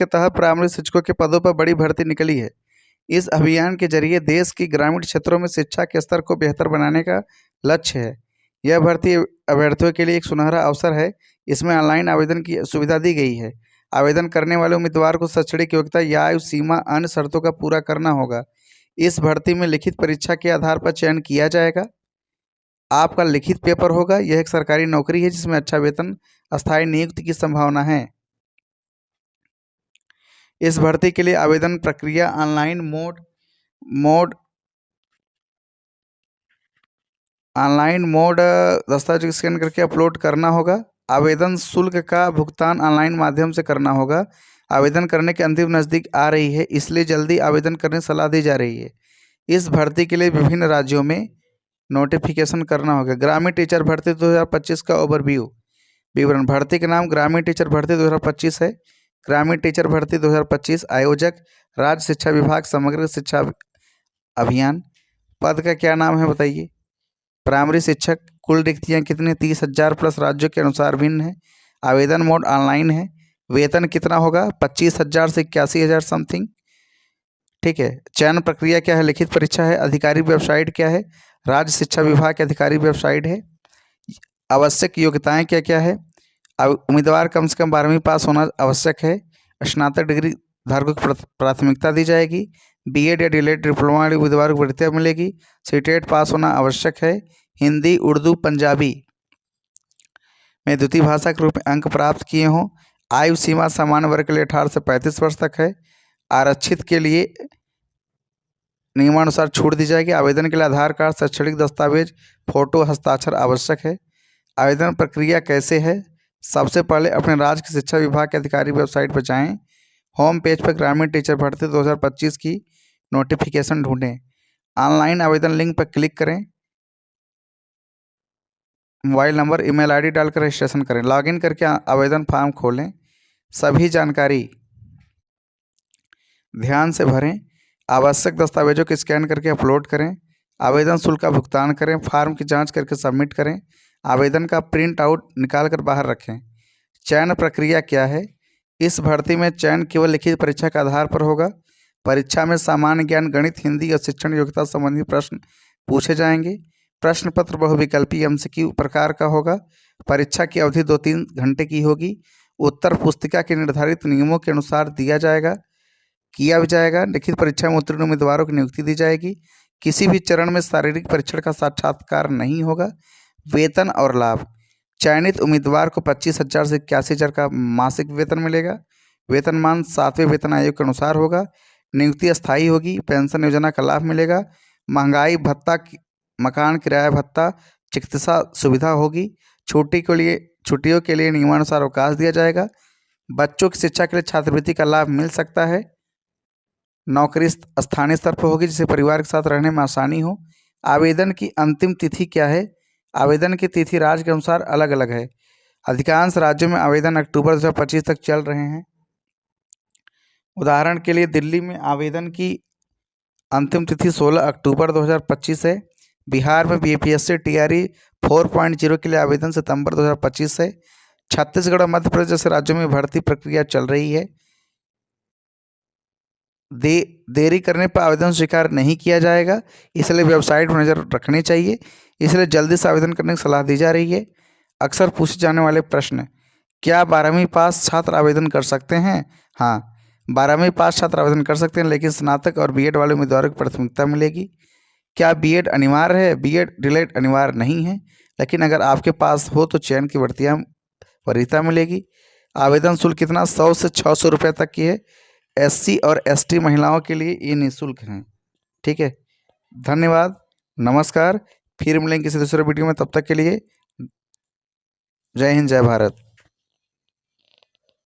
के तहत प्राइमरी शिक्षकों के पदों पर बड़ी भर्ती निकली है। इस अभियान के जरिए देश की ग्रामीण क्षेत्रों में शिक्षा के स्तर को बेहतर बनाने का लक्ष्य है। यह भर्ती अभ्यर्थियों के लिए एक सुनहरा अवसर है। इसमें ऑनलाइन आवेदन की सुविधा दी गई है। आवेदन करने वाले उम्मीदवार को शैक्षणिक योग्यता या आयु सीमा अन्य शर्तों का पूरा करना होगा। इस भर्ती में लिखित परीक्षा के आधार पर चयन किया जाएगा। आपका लिखित पेपर होगा। यह एक सरकारी नौकरी है जिसमें अच्छा वेतन, अस्थायी नियुक्ति की संभावना है। इस भर्ती के लिए आवेदन प्रक्रिया ऑनलाइन मोड दस्तावेज स्कैन करके अपलोड करना होगा। आवेदन शुल्क का भुगतान ऑनलाइन माध्यम से करना होगा। आवेदन करने के अंतिम नज़दीक आ रही है, इसलिए जल्दी आवेदन करने की सलाह दी जा रही है। इस भर्ती के लिए विभिन्न राज्यों में नोटिफिकेशन करना होगा। ग्रामीण टीचर भर्ती 2025 का ओवरव्यू विवरण। भर्ती का नाम ग्रामीण टीचर भर्ती 2025 है। ग्रामीण टीचर भर्ती 2025 आयोजक राज्य शिक्षा विभाग, समग्र शिक्षा अभियान। पद का क्या नाम है बताइए? प्राइमरी शिक्षक। कुल रिक्तियाँ कितनी? 30,000 प्लस राज्यों के अनुसार भिन्न है। आवेदन मोड ऑनलाइन है। वेतन कितना होगा? 25,000 से 81,000 समथिंग। ठीक है। चयन प्रक्रिया क्या है? लिखित परीक्षा है। आधिकारिक वेबसाइट क्या है? राज्य शिक्षा विभाग की आधिकारिक वेबसाइट है। आवश्यक योग्यताएं क्या क्या है? उम्मीदवार कम से कम 12वीं पास होना आवश्यक है। स्नातक डिग्री धारकों को प्राथमिकता दी जाएगी। बीएड या डीएलएड डिप्लोमा वाले उम्मीदवार को वरीयता मिलेगी। सीटेट पास होना आवश्यक है। हिंदी, उर्दू, पंजाबी में द्वितीय भाषा के रूप में अंक प्राप्त किए हों। आयु सीमा सामान्य वर्ग के लिए 18 से 35 वर्ष तक है। आरक्षित के लिए नियमानुसार छूट दी जाएगी। आवेदन के लिए आधार कार्ड, शैक्षणिक दस्तावेज, फोटो, हस्ताक्षर आवश्यक है। आवेदन प्रक्रिया कैसे है? सबसे पहले अपने राज्य के शिक्षा विभाग के आधिकारिक वेबसाइट पर जाएं। होम पेज पर ग्रामीण टीचर भर्ती 2025 की नोटिफिकेशन ढूंढें। ऑनलाइन आवेदन लिंक पर क्लिक करें। मोबाइल नंबर, ईमेल आईडी डालकर रजिस्ट्रेशन करें। लॉगिन करके आवेदन फॉर्म खोलें। सभी जानकारी ध्यान से भरें। आवश्यक दस्तावेजों को स्कैन करके अपलोड करें। आवेदन शुल्क का भुगतान करें। फॉर्म की जांच करके सबमिट करें। आवेदन का प्रिंट आउट निकाल कर बाहर रखें। चयन प्रक्रिया क्या है? इस भर्ती में चयन केवल लिखित परीक्षा के आधार पर होगा। परीक्षा में सामान्य ज्ञान, गणित, हिंदी और शिक्षण योग्यता संबंधी प्रश्न पूछे जाएंगे। प्रश्न पत्र बहुविकल्पी एमसीक्यू प्रकार का होगा। परीक्षा की अवधि 2-3 घंटे की होगी। उत्तर पुस्तिका के निर्धारित नियमों के अनुसार किया भी जाएगा। लिखित परीक्षा में उत्तीर्ण उम्मीदवारों की नियुक्ति दी जाएगी। किसी भी चरण में शारीरिक परीक्षण का साक्षात्कार नहीं होगा। वेतन और लाभ। चयनित उम्मीदवार को 25,000 से 81,000 का मासिक वेतन मिलेगा। वेतनमान 7वें वेतन आयोग के अनुसार होगा। नियुक्ति अस्थायी होगी। पेंशन योजना का लाभ मिलेगा। महंगाई भत्ता, मकान किराया भत्ता, चिकित्सा सुविधा होगी। छुट्टियों के लिए नियमानुसार अवकाश दिया जाएगा। बच्चों की शिक्षा के लिए छात्रवृत्ति का लाभ मिल सकता है। नौकरी स्थानीय स्तर पर होगी जिससे परिवार के साथ रहने में आसानी हो। आवेदन की अंतिम तिथि क्या है? आवेदन की तिथि राज्य के अनुसार अलग अलग है। अधिकांश राज्यों में आवेदन अक्टूबर 2025 तक चल रहे हैं। उदाहरण के लिए दिल्ली में आवेदन की अंतिम तिथि 16 अक्टूबर 2025 है। बिहार में बीपीएससी टीआरई 4.0 के लिए आवेदन सितंबर 2025 है। छत्तीसगढ़ और मध्य प्रदेश जैसे राज्यों में भर्ती प्रक्रिया चल रही है। देरी करने पर आवेदन स्वीकार नहीं किया जाएगा, इसलिए वेबसाइट पर नज़र रखनी चाहिए। इसलिए जल्दी से आवेदन करने की सलाह दी जा रही है। अक्सर पूछे जाने वाले प्रश्न: क्या 12वीं पास छात्र आवेदन कर सकते हैं? हाँ, 12वीं पास छात्र आवेदन कर सकते हैं, लेकिन स्नातक और बीएड वाले उम्मीदवारों को प्राथमिकता मिलेगी। क्या बीएड अनिवार्य है? बीएड डीएलएड अनिवार्य नहीं है, लेकिन अगर आपके पास हो तो चयन की वरीयता मिलेगी। आवेदन शुल्क कितना? 100 से 600 रुपये तक की है। एससी और एसटी महिलाओं के लिए ये निःशुल्क हैं। ठीक है, धन्यवाद, नमस्कार। फिर मिलेंगे किसी दूसरे वीडियो में। तब तक के लिए जय हिंद, जय भारत।